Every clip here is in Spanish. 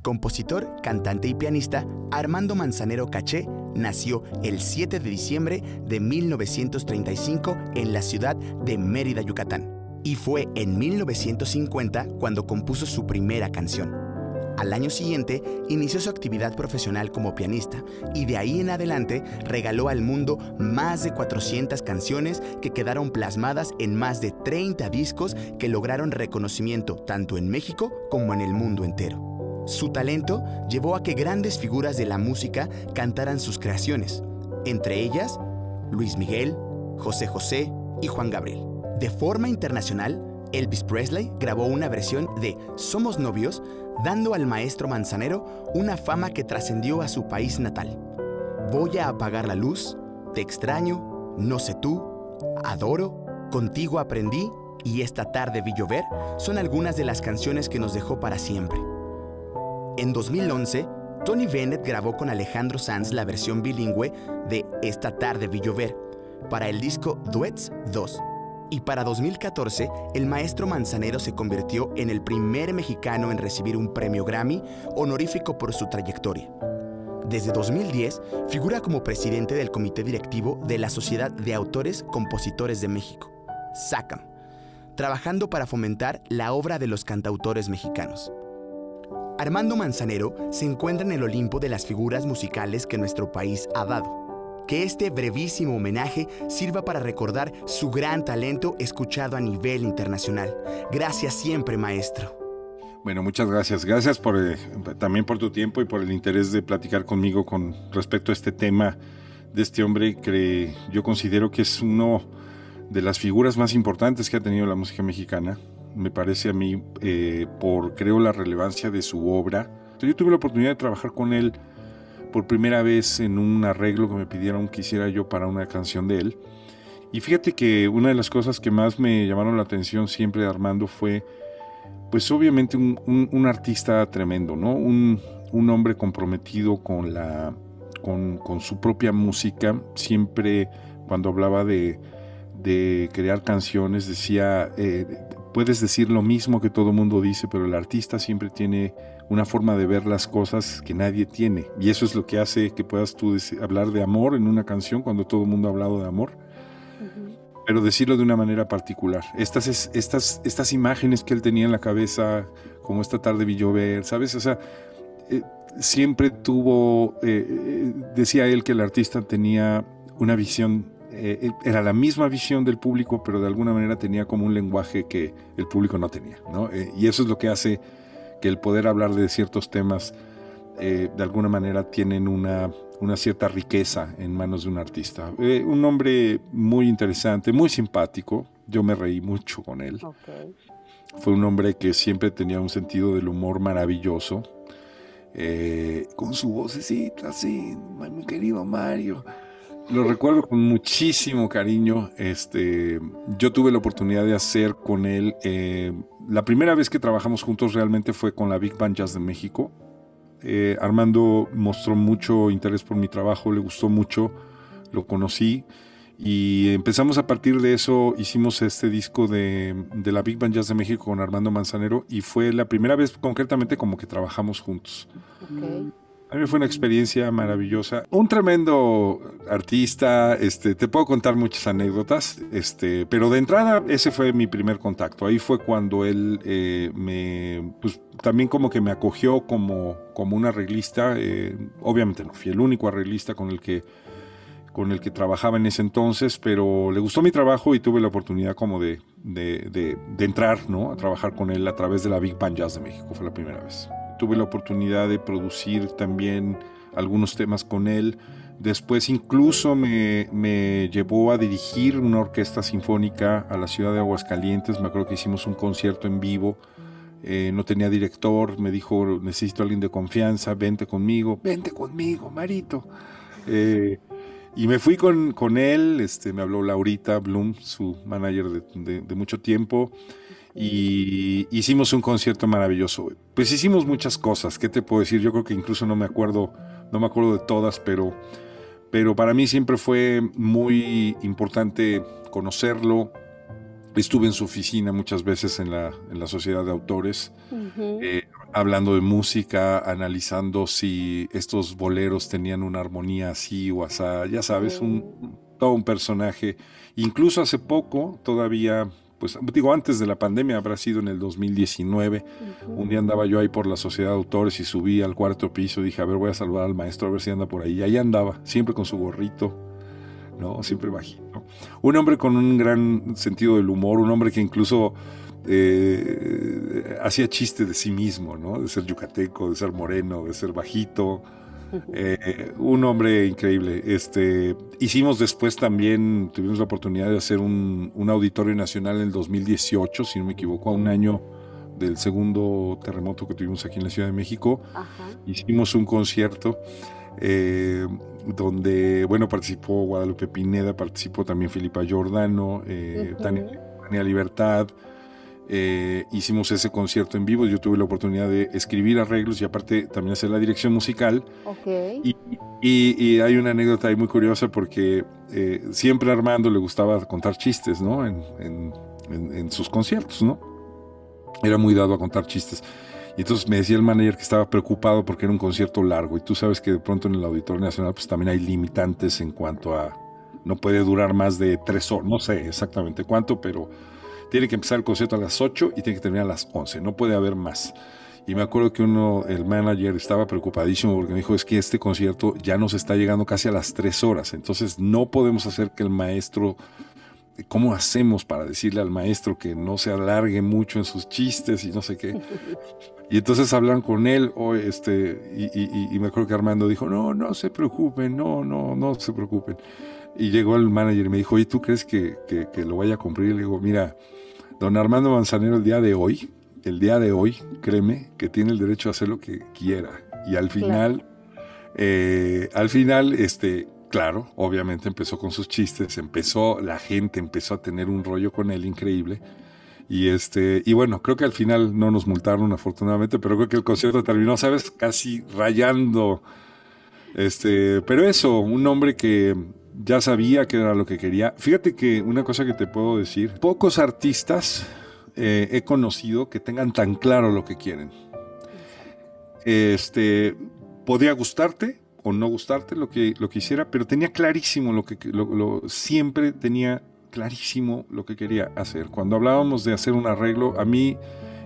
Compositor, cantante y pianista, Armando Manzanero Caché nació el 7 de diciembre de 1935 en la ciudad de Mérida, Yucatán. Y fue en 1950 cuando compuso su primera canción. Al año siguiente, inició su actividad profesional como pianista y de ahí en adelante regaló al mundo más de 400 canciones que quedaron plasmadas en más de 30 discos que lograron reconocimiento tanto en México como en el mundo entero. Su talento llevó a que grandes figuras de la música cantaran sus creaciones, entre ellas Luis Miguel, José José y Juan Gabriel. De forma internacional, Elvis Presley grabó una versión de Somos Novios, dando al maestro Manzanero una fama que trascendió a su país natal. Voy a apagar la luz, Te extraño, No sé tú, Adoro, Contigo aprendí y Esta tarde vi llover son algunas de las canciones que nos dejó para siempre. En 2011, Tony Bennett grabó con Alejandro Sanz la versión bilingüe de Esta tarde vi llover para el disco Duets 2. Y para 2014, el maestro Manzanero se convirtió en el primer mexicano en recibir un premio Grammy honorífico por su trayectoria. Desde 2010, figura como presidente del comité directivo de la Sociedad de Autores Compositores de México, SACAM, trabajando para fomentar la obra de los cantautores mexicanos. Armando Manzanero se encuentra en el Olimpo de las figuras musicales que nuestro país ha dado. Que este brevísimo homenaje sirva para recordar su gran talento escuchado a nivel internacional. Gracias siempre, maestro. Bueno, muchas gracias. Gracias también por tu tiempo y por el interés de platicar conmigo con respecto a este tema de este hombre que yo considero que es uno de las figuras más importantes que ha tenido la música mexicana. Me parece a mí, creo, la relevancia de su obra. Yo tuve la oportunidad de trabajar con él por primera vez en un arreglo que me pidieron que hiciera yo para una canción de él. Y fíjate que una de las cosas que más me llamaron la atención siempre de Armando fue, pues obviamente un artista tremendo, ¿no? Un hombre comprometido con su propia música. Siempre cuando hablaba de crear canciones decía, puedes decir lo mismo que todo mundo dice, pero el artista siempre tiene una forma de ver las cosas que nadie tiene. Y eso es lo que hace que puedas tú hablar de amor en una canción cuando todo el mundo ha hablado de amor. Uh-huh. Pero decirlo de una manera particular. Estas imágenes que él tenía en la cabeza, como Esta tarde vi llover, ¿sabes? O sea, siempre decía él que el artista tenía una visión, era la misma visión del público, pero de alguna manera tenía como un lenguaje que el público no tenía, ¿no? Y eso es lo que hace que el poder hablar de ciertos temas de alguna manera tienen una cierta riqueza en manos de un artista. Un hombre muy interesante, muy simpático. Yo me reí mucho con él. Okay. Fue un hombre que siempre tenía un sentido del humor maravilloso. Con su vocecita así, mi querido Mario. Lo recuerdo con muchísimo cariño. Yo tuve la oportunidad de hacer con él, la primera vez que trabajamos juntos realmente fue con la Big Band Jazz de México. Armando mostró mucho interés por mi trabajo, le gustó mucho, lo conocí y empezamos a partir de eso, hicimos este disco de la Big Band Jazz de México con Armando Manzanero y fue la primera vez concretamente como que trabajamos juntos. Okay. A mí fue una experiencia maravillosa. Un tremendo artista, te puedo contar muchas anécdotas, pero de entrada ese fue mi primer contacto. Ahí fue cuando él pues, también como que me acogió como un arreglista. Obviamente no fui el único arreglista con el que trabajaba en ese entonces, pero le gustó mi trabajo y tuve la oportunidad como de entrar, ¿no? A trabajar con él a través de la Big Band Jazz de México, fue la primera vez. Tuve la oportunidad de producir también algunos temas con él. Después incluso me llevó a dirigir una orquesta sinfónica a la ciudad de Aguascalientes. Me acuerdo que hicimos un concierto en vivo. No tenía director. Me dijo, necesito a alguien de confianza. Vente conmigo, Marito. Y me fui con él. Me habló Laurita Bloom, su manager de mucho tiempo. Y hicimos un concierto maravilloso. Pues hicimos muchas cosas, ¿qué te puedo decir? Yo creo que incluso no me acuerdo de todas, pero para mí siempre fue muy importante conocerlo. Estuve en su oficina muchas veces en la Sociedad de Autores. Uh-huh. hablando de música, analizando si estos boleros tenían una armonía así o asá, ya sabes, todo un personaje. Incluso hace poco, todavía, pues digo, antes de la pandemia, habrá sido en el 2019, un día andaba yo ahí por la Sociedad de Autores y subí al cuarto piso, dije, a ver, voy a saludar al maestro, a ver si anda por ahí. Y ahí andaba, siempre con su gorrito, ¿no? Siempre bajito. Un hombre con un gran sentido del humor, un hombre que incluso hacía chiste de sí mismo, ¿no? De ser yucateco, de ser moreno, de ser bajito. Un hombre increíble. Hicimos después también, tuvimos la oportunidad de hacer un auditorio nacional en el 2018, si no me equivoco, a un año del segundo terremoto que tuvimos aquí en la Ciudad de México. Ajá. Hicimos un concierto donde, bueno, participó Guadalupe Pineda, participó también Filipa Giordano, Tania Libertad. Hicimos ese concierto en vivo. Yo tuve la oportunidad de escribir arreglos y aparte también hacer la dirección musical. Okay. Y hay una anécdota ahí muy curiosa porque siempre a Armando le gustaba contar chistes, ¿no? En sus conciertos, ¿no? Era muy dado a contar chistes. Y entonces me decía el manager que estaba preocupado porque era un concierto largo y tú sabes que de pronto en el Auditorio Nacional pues también hay limitantes en cuanto a no puede durar más de 3 horas, no sé exactamente cuánto, pero tiene que empezar el concierto a las 8 y tiene que terminar a las 11, no puede haber más. Y me acuerdo que el manager estaba preocupadísimo porque me dijo, es que este concierto ya nos está llegando casi a las 3 horas, entonces no podemos hacer que el maestro, ¿cómo hacemos para decirle al maestro que no se alargue mucho en sus chistes y no sé qué? Y entonces hablan con él, y me acuerdo que Armando dijo, no se preocupen, no se preocupen. Y llegó el manager y me dijo, ¿y tú crees que lo vaya a cumplir? Y le digo, mira, don Armando Manzanero el día de hoy, créeme, que tiene el derecho a hacer lo que quiera. Y al final, claro, obviamente empezó con sus chistes, la gente empezó a tener un rollo con él increíble. Y bueno, creo que al final no nos multaron afortunadamente, pero creo que el concierto terminó, ¿sabes? Casi rayando. Pero eso, un hombre que ya sabía que era lo que quería. Fíjate que una cosa que te puedo decir, pocos artistas he conocido que tengan tan claro lo que quieren. Podría gustarte o no gustarte lo que hiciera, pero tenía clarísimo siempre tenía clarísimo lo que quería hacer. Cuando hablábamos de hacer un arreglo, a mí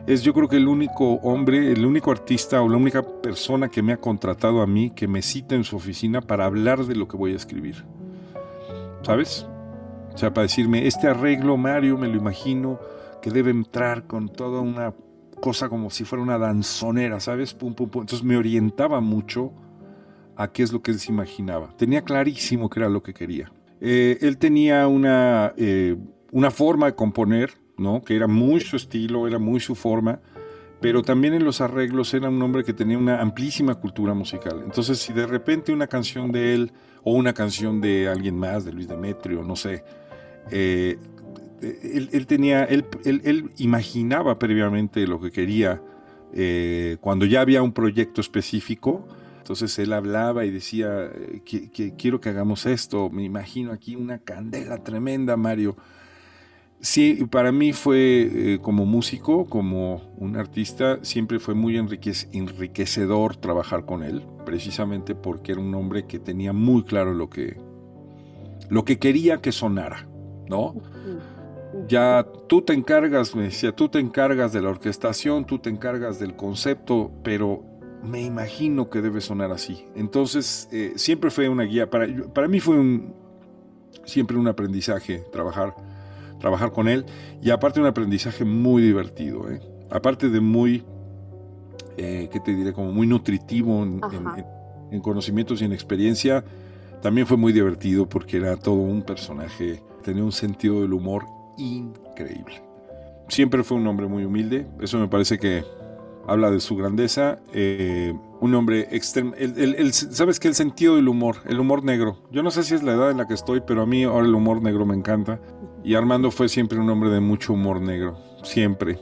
yo creo que el único hombre, el único artista o la única persona que me ha contratado a mí, que me cita en su oficina para hablar de lo que voy a escribir. ¿Sabes? O sea, para decirme, este arreglo, Mario, me lo imagino que debe entrar con toda una cosa como si fuera una danzonera, ¿sabes? Pum, pum, pum. Entonces me orientaba mucho a qué es lo que él se imaginaba. Tenía clarísimo qué era lo que quería. Él tenía una forma de componer, ¿no? Que era muy su estilo, era muy su forma, pero también en los arreglos era un hombre que tenía una amplísima cultura musical. Entonces, si de repente una canción de él o una canción de alguien más, de Luis Demetrio, no sé, él imaginaba previamente lo que quería cuando ya había un proyecto específico. Entonces él hablaba y decía, quiero que hagamos esto, me imagino aquí una candela tremenda, Mario. Sí, para mí fue como músico, como un artista, siempre fue muy enriquecedor trabajar con él, precisamente porque era un hombre que tenía muy claro lo que quería que sonara, ¿no? Ya tú te encargas, me decía, tú te encargas de la orquestación, tú te encargas del concepto, pero me imagino que debe sonar así. Entonces, siempre fue una guía. Para mí fue siempre un aprendizaje trabajar con él, y aparte un aprendizaje muy divertido, aparte de muy, ¿qué te diré? Como muy nutritivo en conocimientos y en experiencia, también fue muy divertido porque era todo un personaje, tenía un sentido del humor increíble. Siempre fue un hombre muy humilde, eso me parece que habla de su grandeza. Un hombre extremo. Sabes que el sentido del humor, el humor negro. Yo no sé si es la edad en la que estoy, pero a mí ahora el humor negro me encanta. Y Armando fue siempre un hombre de mucho humor negro, siempre.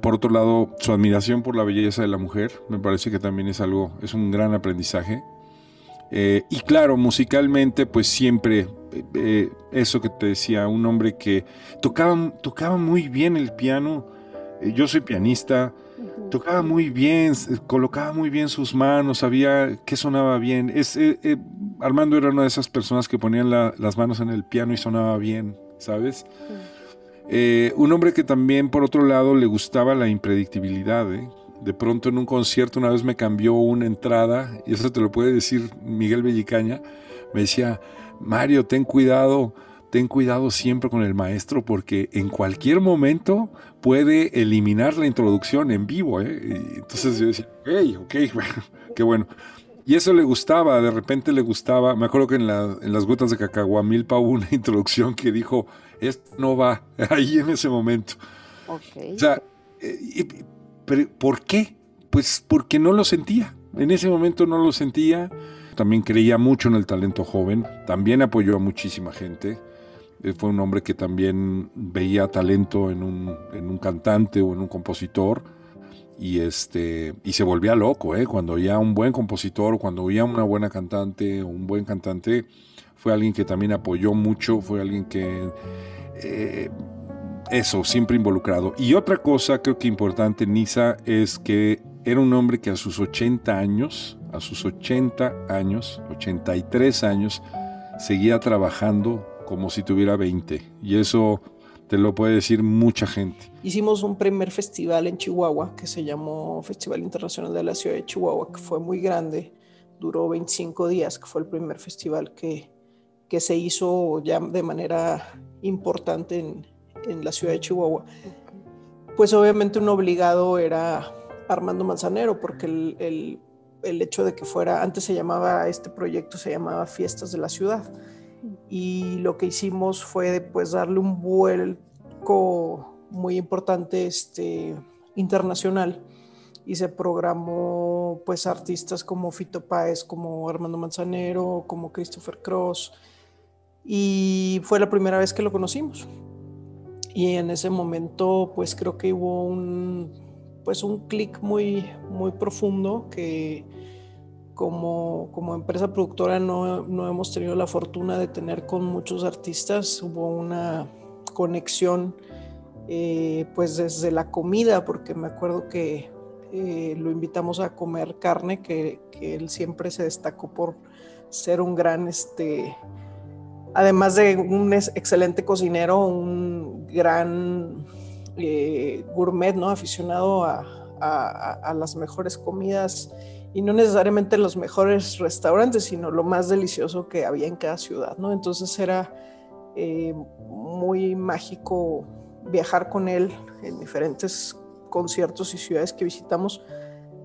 Por otro lado, su admiración por la belleza de la mujer, me parece que también es un gran aprendizaje. Y claro, musicalmente, pues siempre, eso que te decía, un hombre que tocaba muy bien el piano. Yo soy pianista, Tocaba muy bien, colocaba muy bien sus manos, sabía qué sonaba bien. Armando era una de esas personas que ponían las manos en el piano y sonaba bien, ¿sabes? Un hombre que también, por otro lado, le gustaba la impredictibilidad, ¿eh? De pronto en un concierto una vez me cambió una entrada, y eso te lo puede decir Miguel Bellicaña, me decía, Mario, ten cuidado siempre con el maestro porque en cualquier momento puede eliminar la introducción en vivo, ¿eh? Y entonces yo decía, ok, bueno, qué bueno. Y eso le gustaba, de repente le gustaba. Me acuerdo que en las gotas de Cacahuamilpa hubo una introducción que dijo, esto no va, ahí en ese momento. O Ok. sea, pero ¿por qué? Pues porque no lo sentía. En ese momento no lo sentía. También creía mucho en el talento joven. También apoyó a muchísima gente. Fue un hombre que también veía talento en un cantante o en un compositor y se volvía loco, cuando oía un buen compositor o cuando oía una buena cantante o un buen cantante. Fue alguien que también apoyó mucho, fue alguien que eso, siempre involucrado. Y otra cosa creo que importante, Nisa, es que era un hombre que a sus 80 años, 83 años, seguía trabajando como si tuviera 20. Y eso te lo puede decir mucha gente. Hicimos un primer festival en Chihuahua que se llamó Festival Internacional de la Ciudad de Chihuahua, que fue muy grande, duró 25 días, que fue el primer festival que se hizo ya de manera importante en la ciudad de Chihuahua. Pues obviamente un obligado era Armando Manzanero, porque el hecho de que fuera, antes este proyecto se llamaba Fiestas de la Ciudad, y lo que hicimos fue pues darle un vuelco muy importante internacional, y se programó pues artistas como Fito Páez, como Armando Manzanero, como Christopher Cross, y fue la primera vez que lo conocimos. Y en ese momento pues creo que hubo un clic muy, muy profundo que como empresa productora no hemos tenido la fortuna de tener con muchos artistas. Hubo una conexión pues desde la comida, porque me acuerdo que lo invitamos a comer carne, que él siempre se destacó por ser un gran, además de un excelente cocinero, un gran gourmet, ¿no? Aficionado a las mejores comidas, y no necesariamente los mejores restaurantes, sino lo más delicioso que había en cada ciudad, ¿no? Entonces era muy mágico viajar con él en diferentes conciertos y ciudades que visitamos,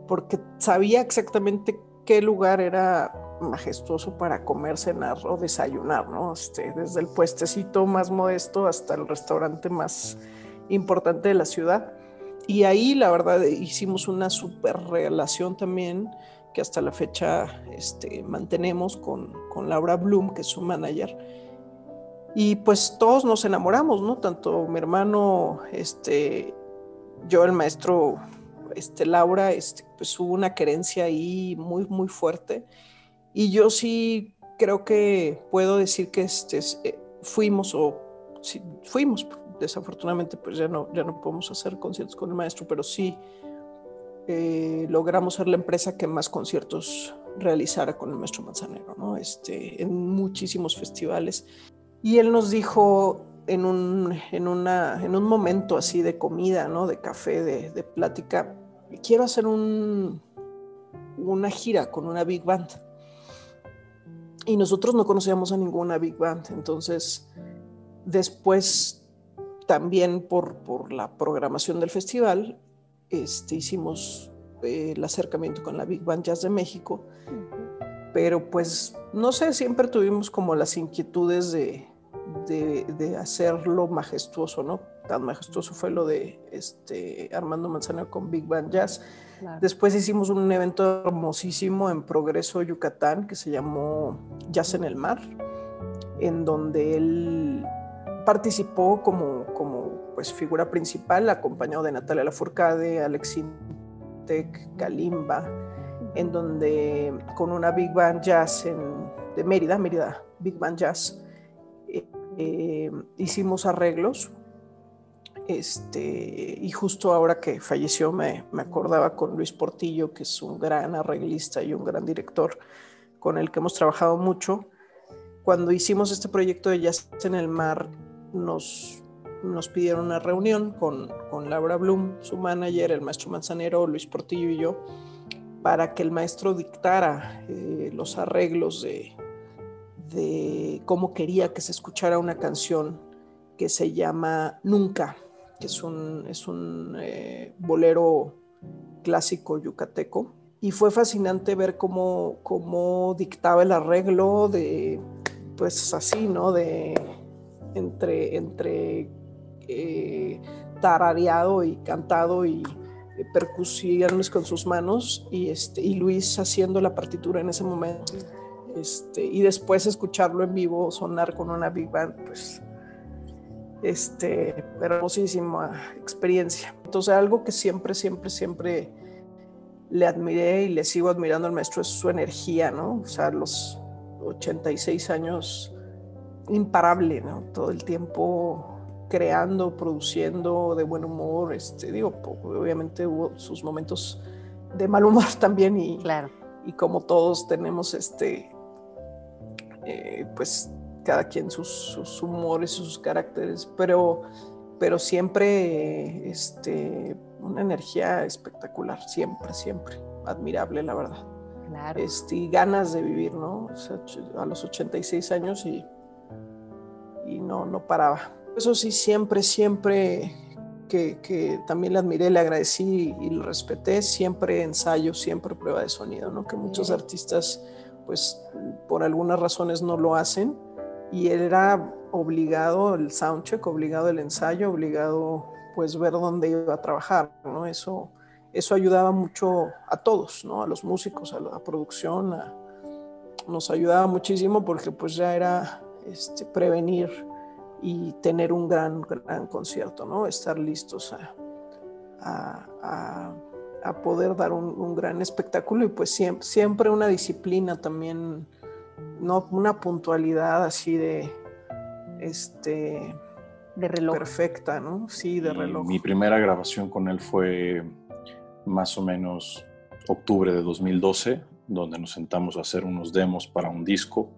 porque sabía exactamente qué lugar era majestuoso para comer, cenar o desayunar, ¿no? Desde el puestecito más modesto hasta el restaurante más importante de la ciudad. Y ahí la verdad hicimos una súper relación también, que hasta la fecha mantenemos con Laura Bloom, que es su manager. Y pues todos nos enamoramos, ¿no? Tanto mi hermano, yo, el maestro, Laura, pues hubo una querencia ahí muy, muy fuerte. Y yo sí creo que puedo decir que fuimos, desafortunadamente pues ya no podemos hacer conciertos con el maestro, pero sí logramos ser la empresa que más conciertos realizara con el maestro Manzanero, ¿no? En muchísimos festivales. Y él nos dijo en un momento así de comida, ¿no? De café, de plática, quiero hacer una gira con una big band. Y nosotros no conocíamos a ninguna big band. Entonces, después, también por la programación del festival, hicimos el acercamiento con la Big Band Jazz de México. Pero pues, no sé, siempre tuvimos como las inquietudes de hacerlo majestuoso, ¿no? Tan majestuoso fue lo de Armando Manzanero con Big Band Jazz. Claro. Después hicimos un evento hermosísimo en Progreso, Yucatán, que se llamó Jazz en el Mar, en donde él participó como pues, figura principal, acompañado de Natalia Lafourcade, Alex Intec, Kalimba, en donde con una Big Band Jazz de Mérida Big Band Jazz, hicimos arreglos Y justo ahora que falleció me acordaba con Luis Portillo, que es un gran arreglista y un gran director con el que hemos trabajado mucho. Cuando hicimos este proyecto de Jazz en el Mar, nos pidieron una reunión con Laura Bloom, su manager, el maestro Manzanero, Luis Portillo y yo, para que el maestro dictara los arreglos de cómo quería que se escuchara una canción que se llama Nunca, que es un bolero clásico yucateco. Y fue fascinante ver cómo dictaba el arreglo pues así, ¿no? Entre tarareado y cantado y percusiones con sus manos y Luis haciendo la partitura en ese momento. Y después escucharlo en vivo sonar con una big band, pues hermosísima experiencia. Entonces algo que siempre le admiré y le sigo admirando al maestro es su energía, ¿no? O sea, los 86 años, imparable, ¿no? Todo el tiempo creando, produciendo, de buen humor. Obviamente hubo sus momentos de mal humor también claro. Y como todos tenemos pues cada quien sus humores, sus caracteres, pero siempre una energía espectacular, siempre, admirable, la verdad. Claro. Y ganas de vivir, ¿no? O sea, a los 86 años y no paraba. Eso sí, siempre que también le admiré, le agradecí y le respeté, siempre ensayo, siempre prueba de sonido, ¿no? Que muchos artistas, pues, por algunas razones no lo hacen, y él era obligado el soundcheck, obligado el ensayo, obligado, pues, ver dónde iba a trabajar, ¿no? Eso ayudaba mucho a todos, ¿no? A los músicos, a la producción, nos ayudaba muchísimo porque, pues, ya era prevenir y tener un gran concierto, ¿no? Estar listos a poder dar un gran espectáculo, y pues siempre una disciplina también, no una puntualidad así de reloj. Perfecta, ¿no? Sí, de reloj. Mi primera grabación con él fue más o menos octubre de 2012, donde nos sentamos a hacer unos demos para un disco,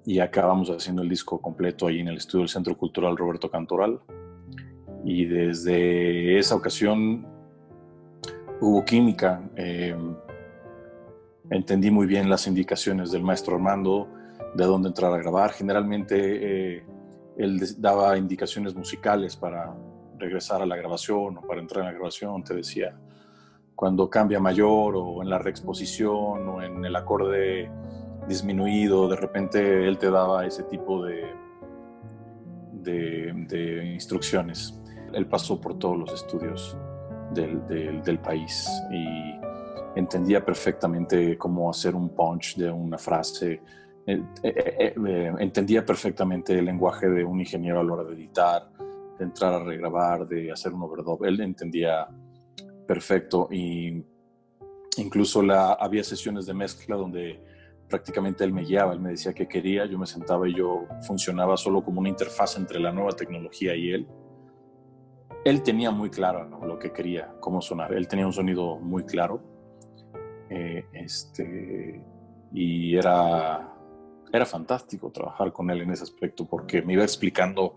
y acabamos haciendo el disco completo ahí en el estudio del Centro Cultural Roberto Cantoral. Y desde esa ocasión hubo química. Entendí muy bien las indicaciones del maestro Armando de dónde entrar a grabar. Generalmente él daba indicaciones musicales para regresar a la grabación o para entrar en la grabación. Te decía cuando cambia mayor, o en la reexposición, o en el acorde disminuido. De repente él te daba ese tipo de instrucciones. Él pasó por todos los estudios del país y entendía perfectamente cómo hacer un punch de una frase. Entendía perfectamente el lenguaje de un ingeniero a la hora de editar, de entrar a regrabar, de hacer un overdub. Él entendía perfecto, y incluso había sesiones de mezcla donde prácticamente él me guiaba, él me decía qué quería, yo me sentaba y yo funcionaba solo como una interfaz entre la nueva tecnología y él. Él tenía muy claro, ¿no?, lo que quería, cómo sonar. Él tenía un sonido muy claro, y era fantástico trabajar con él en ese aspecto, porque me iba explicando,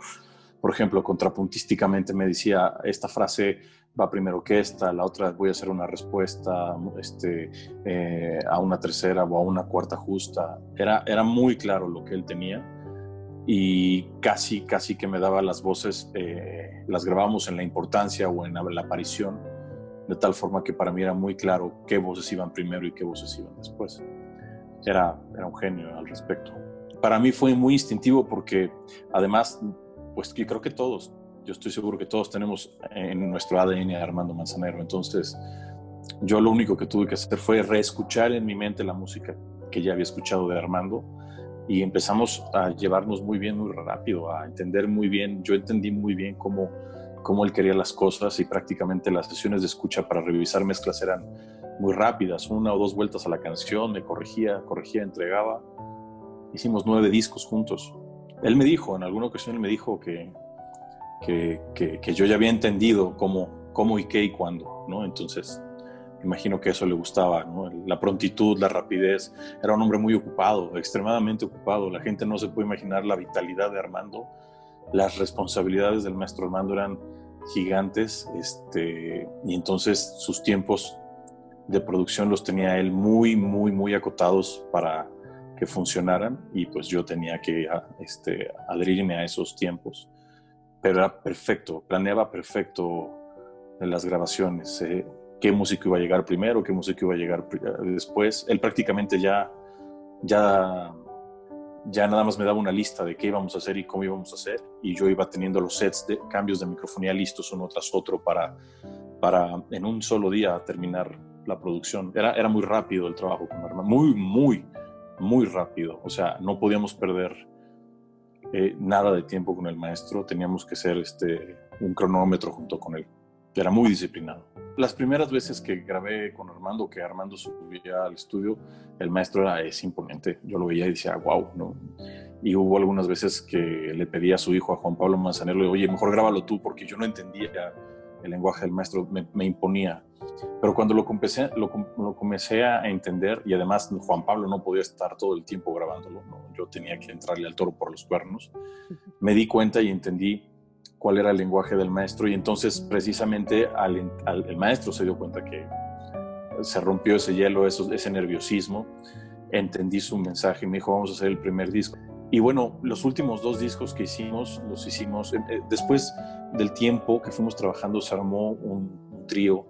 por ejemplo, contrapuntísticamente me decía, esta frase va primero que esta, la otra voy a hacer una respuesta a una tercera o a una cuarta justa. Era muy claro lo que él tenía, y casi que me daba las voces, las grabamos en la importancia o en la aparición, de tal forma que para mí era muy claro qué voces iban primero y qué voces iban después. Era un genio al respecto. Para mí fue muy instintivo porque, además, pues yo creo que todos, yo estoy seguro que todos tenemos en nuestro ADN a Armando Manzanero. Entonces, yo lo único que tuve que hacer fue reescuchar en mi mente la música que ya había escuchado de Armando, y empezamos a llevarnos muy bien, muy rápido, a entender muy bien. Yo entendí muy bien cómo él quería las cosas, y prácticamente las sesiones de escucha para revisar mezclas eran muy rápidas, 1 o 2 vueltas a la canción, me corregía, entregaba. Hicimos 9 discos juntos. Él me dijo, en alguna ocasión él me dijo que que yo ya había entendido cómo y qué y cuándo, ¿no? Entonces, imagino que eso le gustaba, ¿no? La prontitud, la rapidez. Era un hombre muy ocupado, extremadamente ocupado. La gente no se puede imaginar la vitalidad de Armando. Las responsabilidades del maestro Armando eran gigantes, y entonces sus tiempos de producción los tenía él muy, muy, muy acotados para que funcionaran, y pues yo tenía que adherirme a esos tiempos. Pero era perfecto, planeaba perfecto en las grabaciones, qué músico iba a llegar primero, qué músico iba a llegar después. Él prácticamente ya nada más me daba una lista de qué íbamos a hacer y cómo íbamos a hacer, y yo iba teniendo los sets de cambios de microfonía listos uno tras otro para en un solo día terminar la producción. Era muy rápido el trabajo con Armando, muy, muy, muy rápido. O sea, no podíamos perder nada de tiempo con el maestro, teníamos que ser un cronómetro junto con él. Era muy disciplinado. Las primeras veces que grabé con Armando, que Armando subía al estudio, el maestro es imponente. Yo lo veía y decía, wow, ¿no? Y hubo algunas veces que le pedí a su hijo, a Juan Pablo Manzanero, oye, mejor grábalo tú, porque yo no entendía el lenguaje del maestro, me imponía. Pero cuando lo comencé a entender, y además Juan Pablo no podía estar todo el tiempo grabándolo, ¿no? Yo tenía que entrarle al toro por los cuernos, me di cuenta y entendí cuál era el lenguaje del maestro, y entonces precisamente el maestro se dio cuenta que se rompió ese hielo, ese nerviosismo, entendí su mensaje y me dijo, vamos a hacer el primer disco. Y bueno, los últimos 2 discos que hicimos, los hicimos después del tiempo que fuimos trabajando. Se armó un trío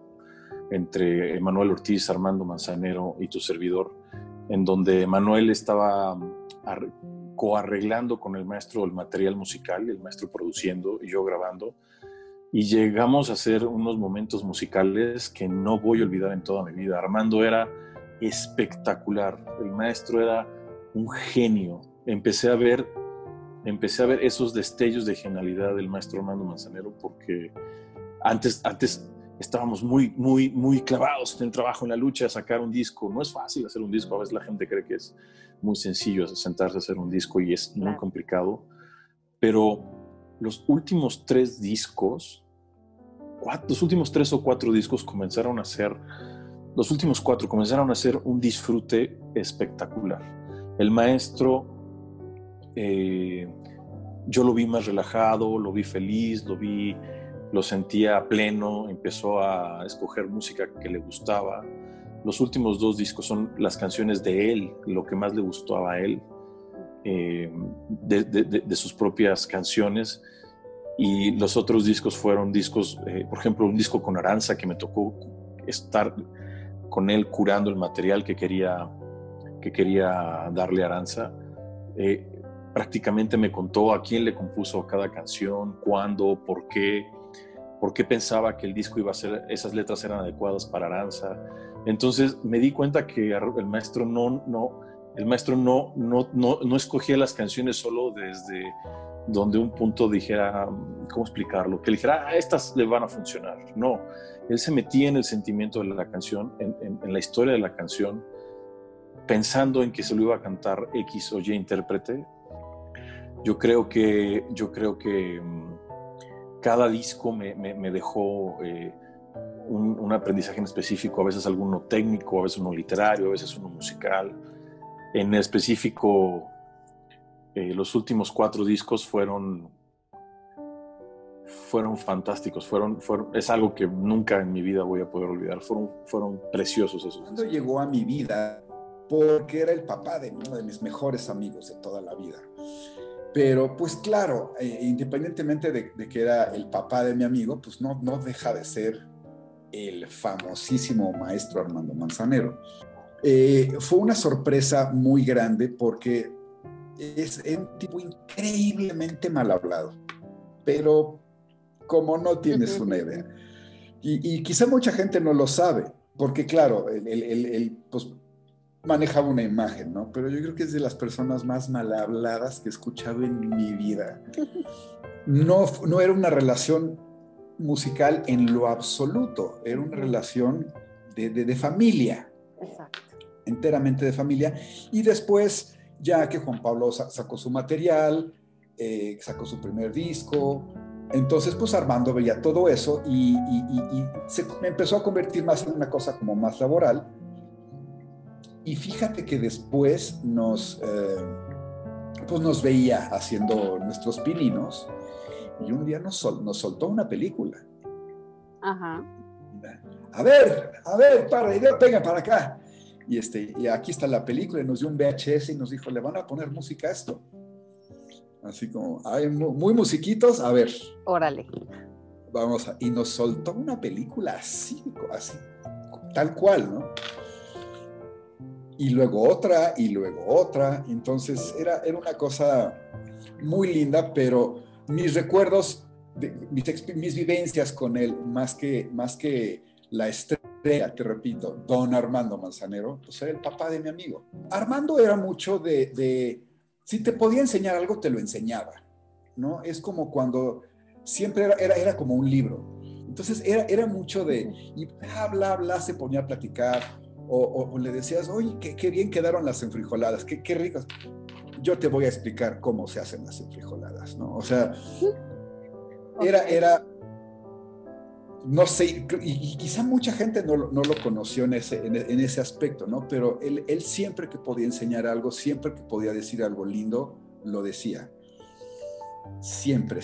entre Emanuel Ortiz, Armando Manzanero y tu servidor, en donde Emanuel estaba coarreglando con el maestro el material musical, el maestro produciendo y yo grabando, y llegamos a hacer unos momentos musicales que no voy a olvidar en toda mi vida. Armando era espectacular, el maestro era un genio. Empecé a ver esos destellos de genialidad del maestro Armando Manzanero, porque antes estábamos muy, muy, muy clavados en el trabajo, en la lucha de sacar un disco. No es fácil hacer un disco, a veces la gente cree que es muy sencillo sentarse a hacer un disco, y es muy complicado. Pero los últimos 3 discos, los últimos 3 o 4 discos comenzaron a ser un disfrute espectacular. El maestro, yo lo vi más relajado, lo vi feliz, lo sentía pleno, empezó a escoger música que le gustaba. Los últimos 2 discos son las canciones de él, lo que más le gustó a él, de sus propias canciones. Y los otros discos fueron discos, por ejemplo, un disco con Aranza, que me tocó estar con él curando el material que quería darle a Aranza. Prácticamente me contó a quién le compuso cada canción, cuándo, por qué pensaba que el disco iba a ser, esas letras eran adecuadas para Aranza. Entonces me di cuenta que el maestro no escogía las canciones solo desde donde un punto dijera, ¿cómo explicarlo? Que le dijera, estas le van a funcionar. No, él se metía en el sentimiento de la canción, en la historia de la canción, pensando en que se lo iba a cantar X o Y intérprete. Yo creo que cada disco me dejó un aprendizaje en específico, a veces alguno técnico, a veces uno literario, a veces uno musical. En específico, los últimos 4 discos fueron fantásticos, es algo que nunca en mi vida voy a poder olvidar, fueron preciosos esos. Cuando llegó a mi vida, porque era el papá de uno de mis mejores amigos de toda la vida. Pero pues claro, independientemente de que era el papá de mi amigo, pues no deja de ser el famosísimo maestro Armando Manzanero. Fue una sorpresa muy grande porque es un tipo increíblemente mal hablado, pero como no tienes una idea. Y quizá mucha gente no lo sabe, porque claro, él pues manejaba una imagen, ¿no? Pero yo creo que es de las personas más mal habladas que he escuchado en mi vida. No era una relación musical en lo absoluto, era una relación de familia. Exacto. Enteramente de familia. Y después, ya que Juan Pablo sacó su material, sacó su primer disco, Entonces, pues Armando veía todo eso y se me empezó a convertir más en una cosa como más laboral. Y fíjate que después pues nos veía haciendo nuestros pininos y un día nos soltó una película. Ajá. A ver, vengan para acá. Y aquí está la película y nos dio un VHS y nos dijo, le van a poner música a esto. Así como, hay muy musiquitos, a ver. Órale. Y nos soltó una película así, tal cual, ¿no? Y luego otra, entonces era una cosa muy linda, pero mis recuerdos, mis vivencias con él, más que la estrella, te repito, don Armando Manzanero, pues era el papá de mi amigo. Armando era mucho si te podía enseñar algo, te lo enseñaba, ¿no? Es como cuando siempre era como un libro. Entonces era mucho y bla, bla, se ponía a platicar, o le decías, oye, qué bien quedaron las enfrijoladas, qué ricas. Yo te voy a explicar cómo se hacen las enfrijoladas, ¿no? O sea, era no sé, y quizá mucha gente no lo conoció en ese aspecto, ¿no? Pero él siempre que podía enseñar algo, siempre que podía decir algo lindo, lo decía. Siempre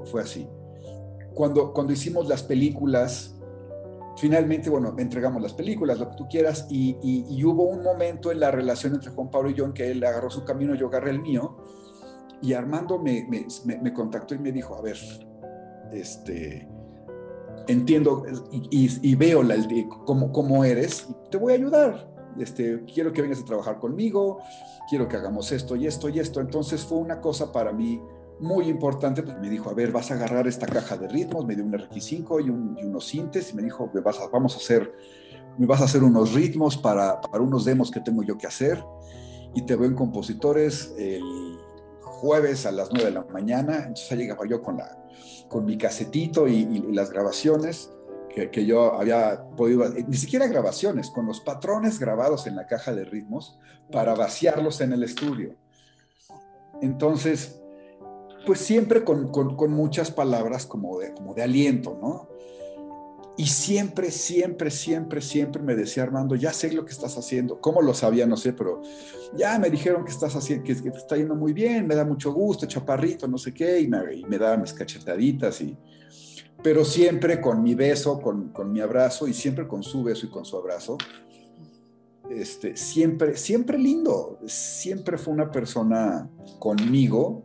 fue así. Cuando hicimos las películas, finalmente, bueno, entregamos las películas, lo que tú quieras, y hubo un momento en la relación entre Juan Pablo y yo en que él agarró su camino, yo agarré el mío, y Armando me contactó y me dijo, a ver, entiendo y veo cómo eres, y te voy a ayudar, quiero que vengas a trabajar conmigo, quiero que hagamos esto y esto y esto. Entonces fue una cosa para mí muy importante. Pues me dijo, a ver, vas a agarrar esta caja de ritmos, me dio un RX5 y unos sintes, y me dijo, me vas a hacer unos ritmos para unos demos que tengo yo que hacer, y te veo en Compositores el jueves a las 9 de la mañana. Entonces ahí llegaba yo con mi casetito y las grabaciones que yo había podido, ni siquiera grabaciones, con los patrones grabados en la caja de ritmos para vaciarlos en el estudio. Entonces, pues siempre con muchas palabras como de aliento, ¿no? Y siempre me decía, Armando, ya sé lo que estás haciendo. ¿Cómo lo sabía? No sé, pero ya me dijeron que estás haciendo, que te está yendo muy bien, me da mucho gusto, chaparrito, no sé qué, y me daba mis cachetaditas, pero siempre con mi beso, con mi abrazo, y siempre con su beso y con su abrazo. Siempre lindo. Siempre fue una persona conmigo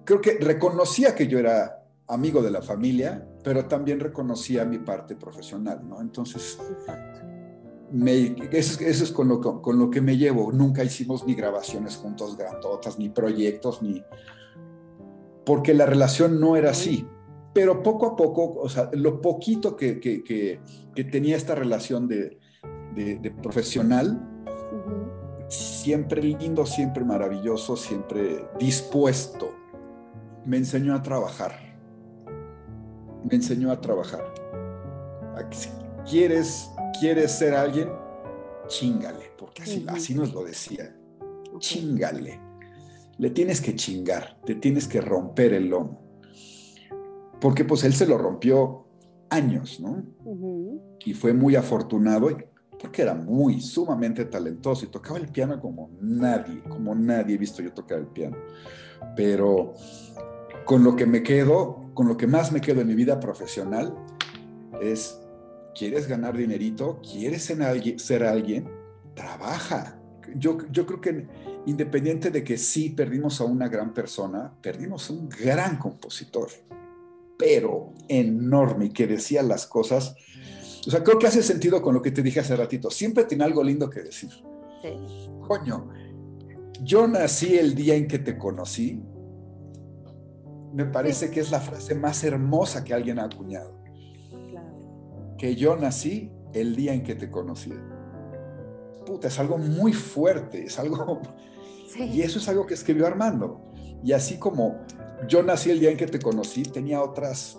creo que reconocía que yo era amigo de la familia, pero también reconocía mi parte profesional, ¿no? Entonces, eso es con lo que me llevo. Nunca hicimos ni grabaciones juntos grandotas, ni proyectos, porque la relación no era así. Pero poco a poco, o sea, lo poquito que tenía esta relación de profesional, siempre lindo, siempre maravilloso, siempre dispuesto. Me enseñó a trabajar. Si quieres ser alguien, chíngale, porque así nos lo decía. Chíngale. Le tienes que chingar, te tienes que romper el lomo. Porque pues él se lo rompió años, ¿no? Y fue muy afortunado, porque era sumamente talentoso y tocaba el piano como nadie he visto yo tocar el piano. Pero con lo que más me quedo en mi vida profesional es, ¿quieres ganar dinerito? ¿Quieres ser alguien? Trabaja. Yo creo que independiente de que sí perdimos a una gran persona, perdimos a un gran compositor, pero enorme, y que decía las cosas. O sea, creo que hace sentido con lo que te dije hace ratito. Siempre tiene algo lindo que decir. Sí. Coño, yo nací el día en que te conocí. Me parece que es la frase más hermosa que alguien ha acuñado. Claro. Que yo nací el día en que te conocí. Puta, es algo muy fuerte, es algo... Sí. Y eso es algo que escribió Armando. Y así como yo nací el día en que te conocí, tenía otras...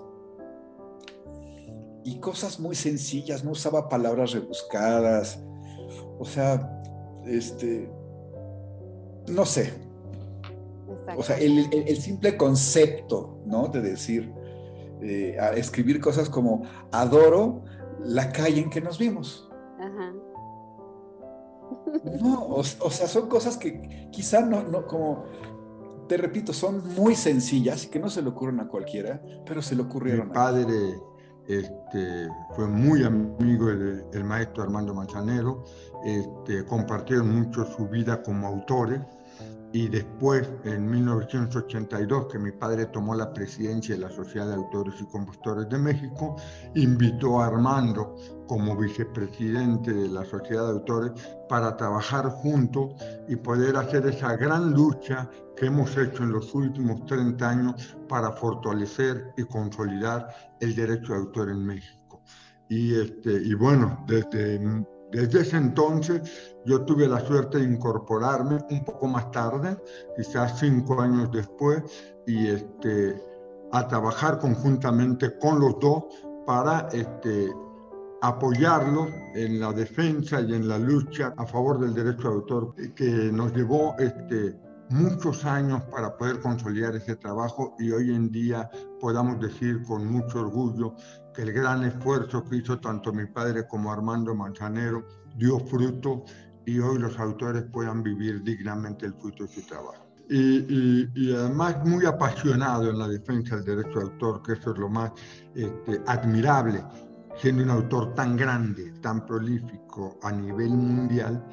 Y cosas muy sencillas, no usaba palabras rebuscadas. O sea, no sé, o sea, el simple concepto, ¿no? De decir, a escribir cosas como adoro la calle en que nos vimos. Ajá. No, o sea, son cosas que quizá no, como te repito, son muy sencillas y que no se le ocurren a cualquiera, pero se le ocurrieron Mi a mí. padre fue muy amigo del maestro Armando Manzanero, compartieron mucho su vida como autores. Y después, en 1982, que mi padre tomó la presidencia de la Sociedad de Autores y Compositores de México, invitó a Armando como vicepresidente de la Sociedad de Autores para trabajar juntos y poder hacer esa gran lucha que hemos hecho en los últimos 30 años para fortalecer y consolidar el derecho de autor en México. Y bueno, desde ese entonces yo tuve la suerte de incorporarme un poco más tarde, quizás 5 años después, y a trabajar conjuntamente con los dos para apoyarlos en la defensa y en la lucha a favor del derecho de autor, que nos llevó muchos años para poder consolidar ese trabajo, y hoy en día podamos decir con mucho orgullo que el gran esfuerzo que hizo tanto mi padre como Armando Manzanero dio fruto, y hoy los autores puedan vivir dignamente el fruto de su trabajo. Y además muy apasionado en la defensa del derecho de autor, que eso es lo más admirable, siendo un autor tan grande, tan prolífico a nivel mundial,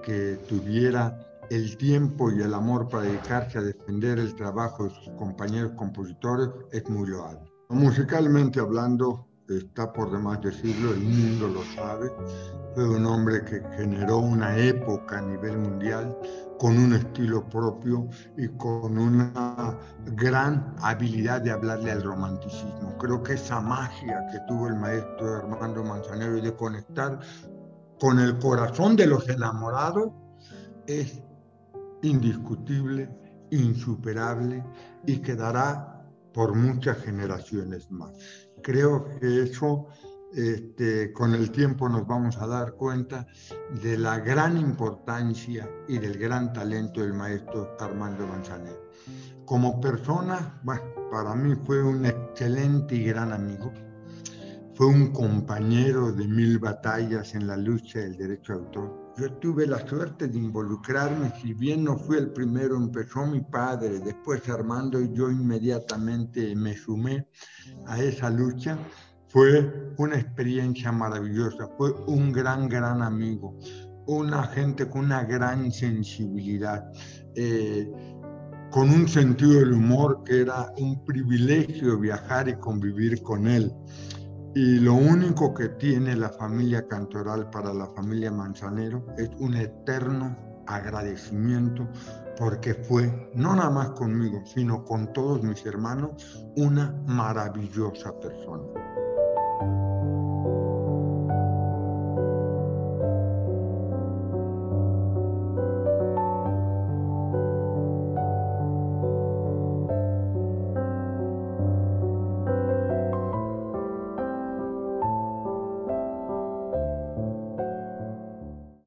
que tuviera el tiempo y el amor para dedicarse a defender el trabajo de sus compañeros compositores, es muy loable. Musicalmente hablando, está por demás decirlo, el mundo lo sabe. Fue un hombre que generó una época a nivel mundial con un estilo propio y con una gran habilidad de hablarle al romanticismo. Creo que esa magia que tuvo el maestro Armando Manzanero de conectar con el corazón de los enamorados es indiscutible, insuperable, y quedará por muchas generaciones más. Creo que eso, con el tiempo nos vamos a dar cuenta de la gran importancia y del gran talento del maestro Armando Manzanero. Como persona, bueno, para mí fue un excelente y gran amigo. Fue un compañero de 1000 batallas en la lucha del derecho de autor. Yo tuve la suerte de involucrarme, si bien no fui el primero, empezó mi padre, después Armando, y yo inmediatamente me sumé a esa lucha. Fue una experiencia maravillosa, fue un gran amigo, una gente con una gran sensibilidad, con un sentido del humor que era un privilegio viajar y convivir con él. Y lo único que tiene la familia Cantoral para la familia Manzanero es un eterno agradecimiento, porque fue, no nada más conmigo, sino con todos mis hermanos, una maravillosa persona.